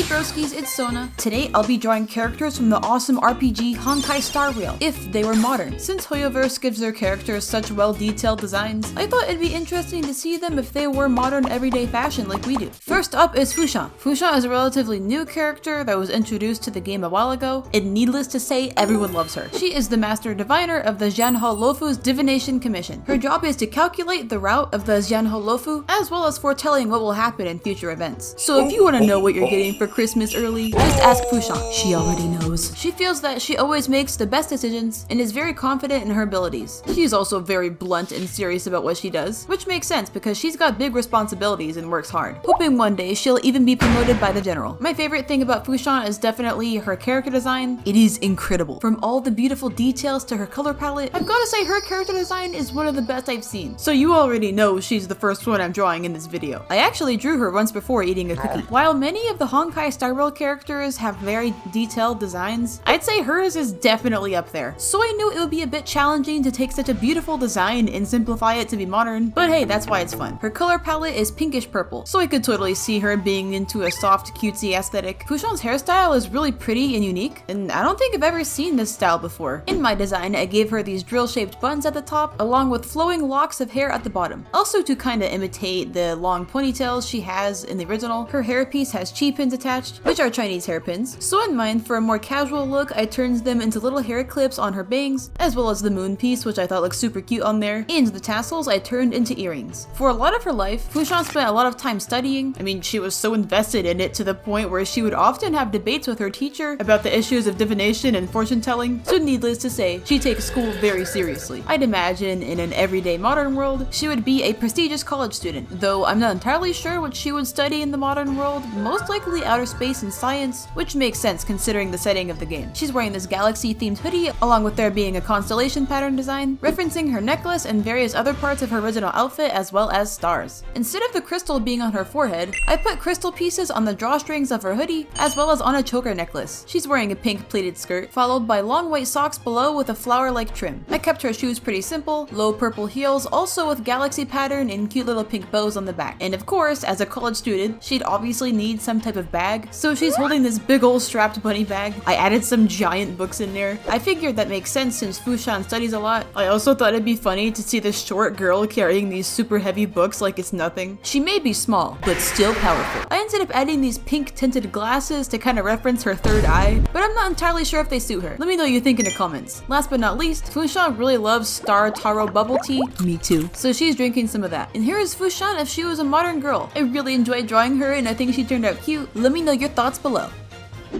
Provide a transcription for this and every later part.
broskies, it's Sona. Today I'll be drawing characters from the awesome RPG Honkai Star Rail, if they were modern. Since Hoyoverse gives their characters such well-detailed designs, I thought it'd be interesting to see them if they were modern everyday fashion like we do. First up is Fushan. Fushan is a relatively new character that was introduced to the game a while ago, and needless to say, everyone loves her. She is the master diviner of the Jianhe Luofu's Divination Commission. Her job is to calculate the route of the Jianhe Luofu, as well as foretelling what will happen in future events. So if you want to know what you're getting for Christmas early, just ask Fushan. She already knows. She feels that she always makes the best decisions and is very confident in her abilities. She's also very blunt and serious about what she does, which makes sense because she's got big responsibilities and works hard. Hoping one day she'll even be promoted by the general. My favorite thing about Fushan is definitely her character design. It is incredible. From all the beautiful details to her color palette, I've gotta say her character design is one of the best I've seen. So you already know she's the first one I'm drawing in this video. I actually drew her once before eating a cookie. While many of the Honkai Star Rail characters have very detailed designs, I'd say hers is definitely up there. So I knew it would be a bit challenging to take such a beautiful design and simplify it to be modern, but hey, that's why it's fun. Her color palette is pinkish purple, so I could totally see her being into a soft, cutesy aesthetic. Fushan's hairstyle is really pretty and unique, and I don't think I've ever seen this style before. In my design, I gave her these drill-shaped buns at the top, along with flowing locks of hair at the bottom. Also to kinda imitate the long ponytails she has in the original, her hairpiece has chi pins attached, which are Chinese hairpins. So in mind, for a more casual look, I turned them into little hair clips on her bangs, as well as the moon piece, which I thought looked super cute on there, and the tassels I turned into earrings. For a lot of her life, Fushan spent a lot of time studying. I mean, she was so invested in it to the point where she would often have debates with her teacher about the issues of divination and fortune telling, so needless to say, she takes school very seriously. I'd imagine in an everyday modern world, she would be a prestigious college student, though I'm not entirely sure what she would study in the modern world, most likely outer space and science, which makes sense considering the setting of the game. She's wearing this galaxy-themed hoodie, along with there being a constellation pattern design, referencing her necklace and various other parts of her original outfit as well as stars. Instead of the crystal being on her forehead, I put crystal pieces on the drawstrings of her hoodie, as well as on a choker necklace. She's wearing a pink pleated skirt, followed by long white socks below with a flower-like trim. I kept her shoes pretty simple, low purple heels, also with galaxy pattern and cute little pink bows on the back. And of course, as a college student, she'd obviously need some type of bag, so she's holding this big old strapped bunny bag. I added some giant books in there. I figured that makes sense since Fushan studies a lot. I also thought it'd be funny to see this short girl carrying these super heavy books like it's nothing. She may be small, but still powerful. I ended up adding these pink tinted glasses to kind of reference her third eye, but I'm not entirely sure if they suit her. Let me know what you think in the comments. Last but not least, Fushan really loves Star Taro bubble tea. Me too. So she's drinking some of that. And here is Fushan if she was a modern girl. I really enjoyed drawing her and I think she turned out cute. Let me know your thoughts below.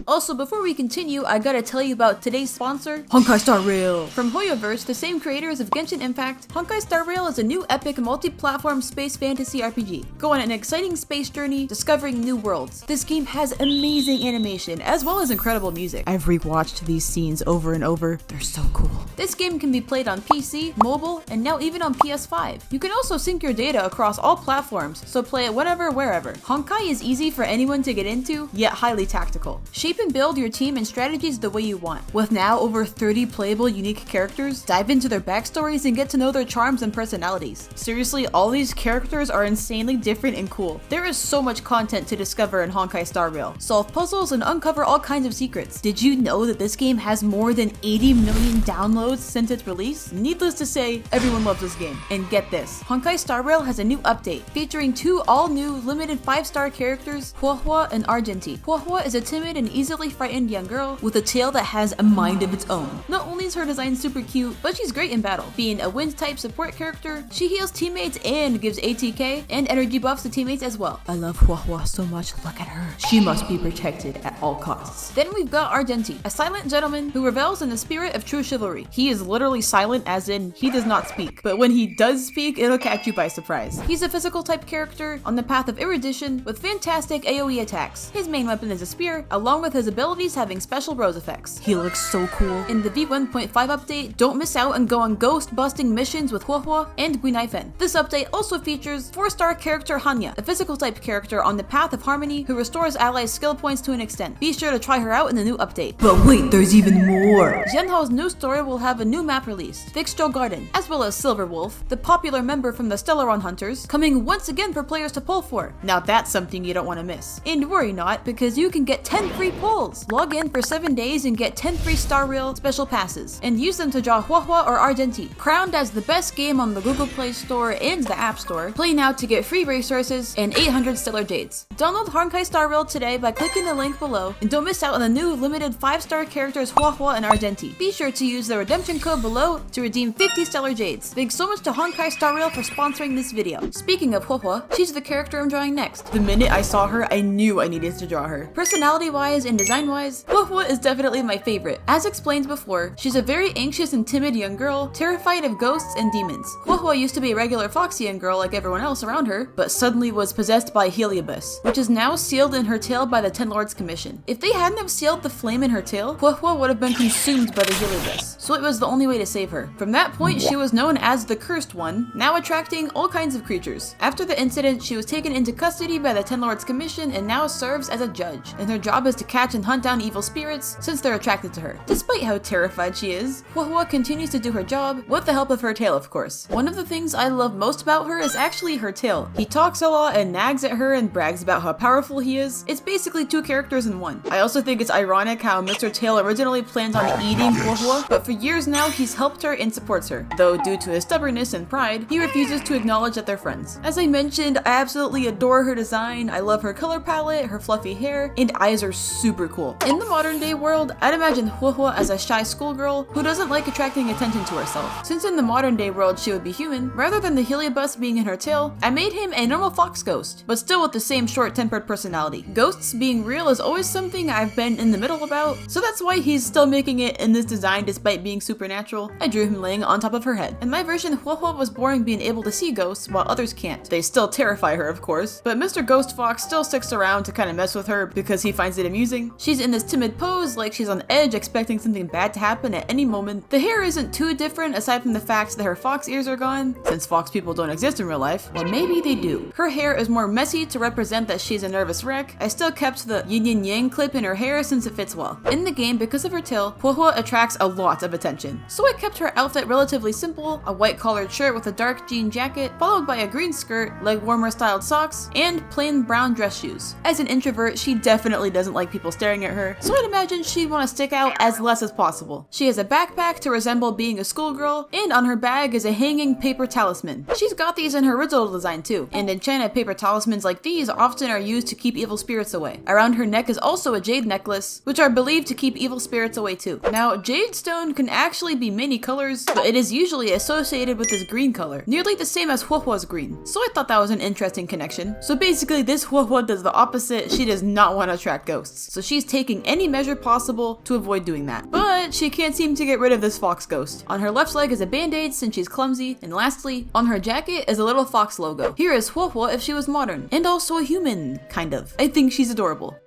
Also, before we continue, I gotta tell you about today's sponsor, Honkai Star Rail. From Hoyoverse, the same creators of Genshin Impact, Honkai Star Rail is a new epic multi-platform space fantasy RPG. Go on an exciting space journey, discovering new worlds. This game has amazing animation, as well as incredible music. I've rewatched these scenes over and over. They're so cool. This game can be played on PC, mobile, and now even on PS5. You can also sync your data across all platforms, so play it whenever, wherever. Honkai is easy for anyone to get into, yet highly tactical. Shape and build your team and strategies the way you want. With now over 30 playable unique characters, dive into their backstories and get to know their charms and personalities. Seriously, all these characters are insanely different and cool. There is so much content to discover in Honkai Star Rail. Solve puzzles and uncover all kinds of secrets. Did you know that this game has more than 80 million downloads since its release? Needless to say, everyone loves this game. And get this, Honkai Star Rail has a new update featuring 2 all-new limited 5-star characters, Huohuo and Argenti. Huohuo is a timid and easily frightened young girl with a tail that has a mind of its own. Not only is her design super cute, but she's great in battle. Being a wind type support character, she heals teammates and gives ATK and energy buffs to teammates as well. I love Huohuo so much, look at her. She must be protected at all costs. Then we've got Argenti, a silent gentleman who revels in the spirit of true chivalry. He is literally silent as in he does not speak, but when he does speak, it'll catch you by surprise. He's a physical type character on the path of erudition with fantastic AoE attacks. His main weapon is a spear, along with his abilities having special rose effects. He looks so cool. In the V1.5 update, don't miss out and go on ghost-busting missions with Huohuo and Guinaifen. This update also features 4-star character Hanya, a physical type character on the path of harmony who restores allies' skill points to an extent. Be sure to try her out in the new update. But wait, there's even more! Jianhao's new story will have a new map released, Vixjo Garden, as well as Silver Wolf, the popular member from the Stellaron Hunters, coming once again for players to pull for. Now that's something you don't want to miss. And worry not, because you can get 10 free pulls! Log in for 7 days and get 10 free Star Rail special passes, and use them to draw Huohuo or Argenti. Crowned as the best game on the Google Play Store and the App Store, play now to get free resources and 800 Stellar Jades. Download Honkai Star Rail today by clicking the link below, and don't miss out on the new limited 5-star characters Huohuo and Argenti. Be sure to use the redemption code below to redeem 50 Stellar Jades. Thanks so much to Honkai Star Rail for sponsoring this video. Speaking of Huohuo, she's the character I'm drawing next. The minute I saw her, I knew I needed to draw her. Personality-wise and design-wise, Huohuo is definitely my favorite. As explained before, she's a very anxious and timid young girl, terrified of ghosts and demons. Huohuo used to be a regular foxy young girl like everyone else around her, but suddenly was possessed by Heliobus, which is now sealed in her tail by the Ten Lords Commission. If they hadn't have sealed the flame in her tail, Huohuo would have been consumed by the Heliobus, so it was the only way to save her. From that point, she was known as the Cursed One, now attracting all kinds of creatures. After the incident, she was taken into custody by the Ten Lords Commission and now serves as a judge, and her job is to catch and hunt down evil spirits since they're attracted to her. Despite how terrified she is, Huohuo continues to do her job, with the help of her tail of course. One of the things I love most about her is actually her tail. He talks a lot and nags at her and brags about how powerful he is. It's basically 2 characters in one. I also think it's ironic how Mr. Tail originally planned on eating Huohuo, but for years now he's helped her and supports her, though due to his stubbornness and pride, he refuses to acknowledge that they're friends. As I mentioned, I absolutely adore her design. I love her color palette, her fluffy hair, and eyes are super cool. In the modern day world, I'd imagine Huohuo as a shy schoolgirl who doesn't like attracting attention to herself. Since in the modern day world she would be human, rather than the Heliobus being in her tail, I made him a normal fox ghost, but still with the same short-tempered personality. Ghosts being real is always something I've been in the middle about, so that's why he's still making it in this design despite being supernatural. I drew him laying on top of her head. In my version, Huohuo was boring being able to see ghosts while others can't. They still terrify her of course, but Mr. Ghost Fox still sticks around to kind of mess with her because he finds it amusing. She's in this timid pose like she's on edge expecting something bad to happen at any moment. The hair isn't too different aside from the fact that her fox ears are gone, since fox people don't exist in real life. Well, maybe they do. Her hair is more messy to represent that she's a nervous wreck. I still kept the yin yin yang clip in her hair since it fits well. In the game, because of her tail, Huohuo attracts a lot of attention. So I kept her outfit relatively simple, a white collared shirt with a dark jean jacket, followed by a green skirt, leg warmer styled socks, and plain brown dress shoes. As an introvert, she definitely doesn't like people staring at her, so I'd imagine she'd want to stick out as less as possible. She has a backpack to resemble being a schoolgirl, and on her bag is a hanging paper talisman. She's got these in her original design too, and in China, paper talismans like these often are used to keep evil spirits away. Around her neck is also a jade necklace, which are believed to keep evil spirits away too. Now, jade stone can actually be many colors, but it is usually associated with this green color, nearly the same as Huohuo's green. So I thought that was an interesting connection. So basically, this Huohuo does the opposite. She does not want to attract ghosts, so she's taking any measure possible to avoid doing that. But she can't seem to get rid of this fox ghost. On her left leg is a band-aid since she's clumsy, and lastly, on her jacket is a little fox logo. Here is Huohuo if she was modern, and also a human, kind of. I think she's adorable.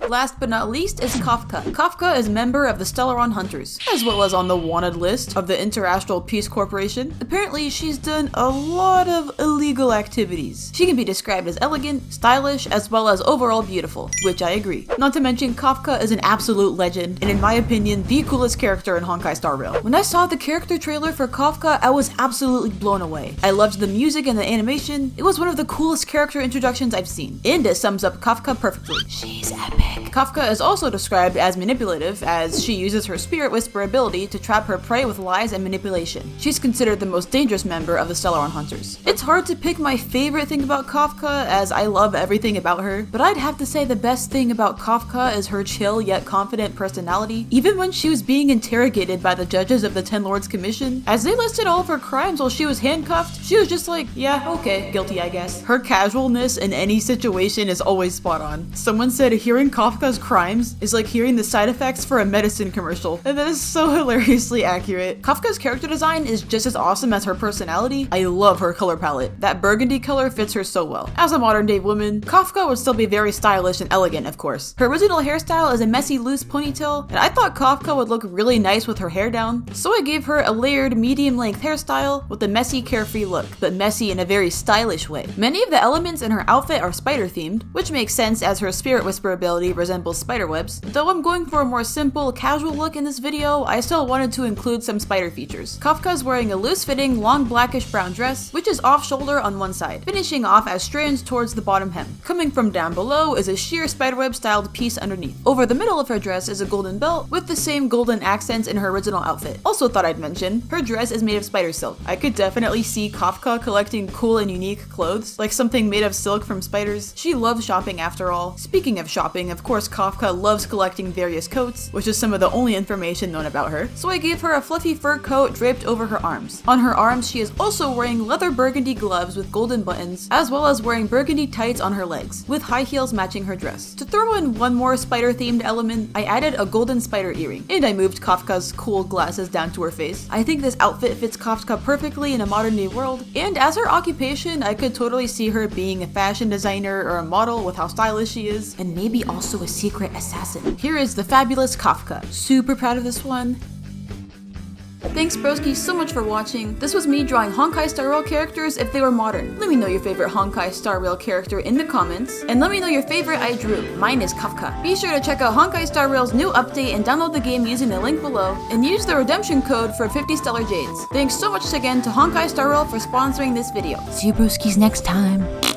Last but not least is Kafka. Kafka is a member of the Stellaron Hunters, as well as on the wanted list of the Interastral Peace Corporation. Apparently, she's done a lot of illegal activities. She can be described as elegant, stylish, as well as overall beautiful, which I agree. Not to mention, Kafka is an absolute legend, and in my opinion, the coolest character in Honkai Star Rail. When I saw the character trailer for Kafka, I was absolutely blown away. I loved the music and the animation. It was one of the coolest character introductions I've seen, and it sums up Kafka perfectly. She's epic. Kafka is also described as manipulative, as she uses her Spirit Whisper ability to trap her prey with lies and manipulation. She's considered the most dangerous member of the Stellaron Hunters. It's hard to pick my favorite thing about Kafka, as I love everything about her, but I'd have to say the best thing about Kafka is her chill yet confident personality. Even when she was being interrogated by the judges of the Ten Lords Commission, as they listed all of her crimes while she was handcuffed, she was just like, yeah, okay, guilty I guess. Her casualness in any situation is always spot on. Someone said hearing Kafka Kafka's crimes is like hearing the side effects for a medicine commercial, and that is so hilariously accurate. Kafka's character design is just as awesome as her personality. I love her color palette. That burgundy color fits her so well. As a modern day woman, Kafka would still be very stylish and elegant, of course. Her original hairstyle is a messy loose ponytail, and I thought Kafka would look really nice with her hair down, so I gave her a layered medium length hairstyle with a messy carefree look, but messy in a very stylish way. Many of the elements in her outfit are spider themed, which makes sense as her spirit whisper ability resembles spiderwebs. Though I'm going for a more simple, casual look in this video, I still wanted to include some spider features. Kafka's wearing a loose-fitting, long blackish brown dress, which is off-shoulder on one side, finishing off as strands towards the bottom hem. Coming from down below is a sheer spiderweb styled piece underneath. Over the middle of her dress is a golden belt with the same golden accents in her original outfit. Also thought I'd mention, her dress is made of spider silk. I could definitely see Kafka collecting cool and unique clothes, like something made of silk from spiders. She loves shopping after all. Speaking of shopping, of course Kafka loves collecting various coats, which is some of the only information known about her, so I gave her a fluffy fur coat draped over her arms. On her arms, she is also wearing leather burgundy gloves with golden buttons, as well as wearing burgundy tights on her legs, with high heels matching her dress. To throw in one more spider-themed element, I added a golden spider earring, and I moved Kafka's cool glasses down to her face. I think this outfit fits Kafka perfectly in a modern day world, and as her occupation, I could totally see her being a fashion designer or a model with how stylish she is, and maybe also a secret assassin. Here is the fabulous Kafka. Super proud of this one. Thanks broski so much for watching. This was me drawing Honkai Star Rail characters if they were modern. Let me know your favorite Honkai Star Rail character in the comments, and let me know your favorite I drew. Mine is Kafka. Be sure to check out Honkai Star Rail's new update and download the game using the link below, and use the redemption code for 50 Stellar Jades. Thanks so much again to Honkai Star Rail for sponsoring this video. See you broskis next time.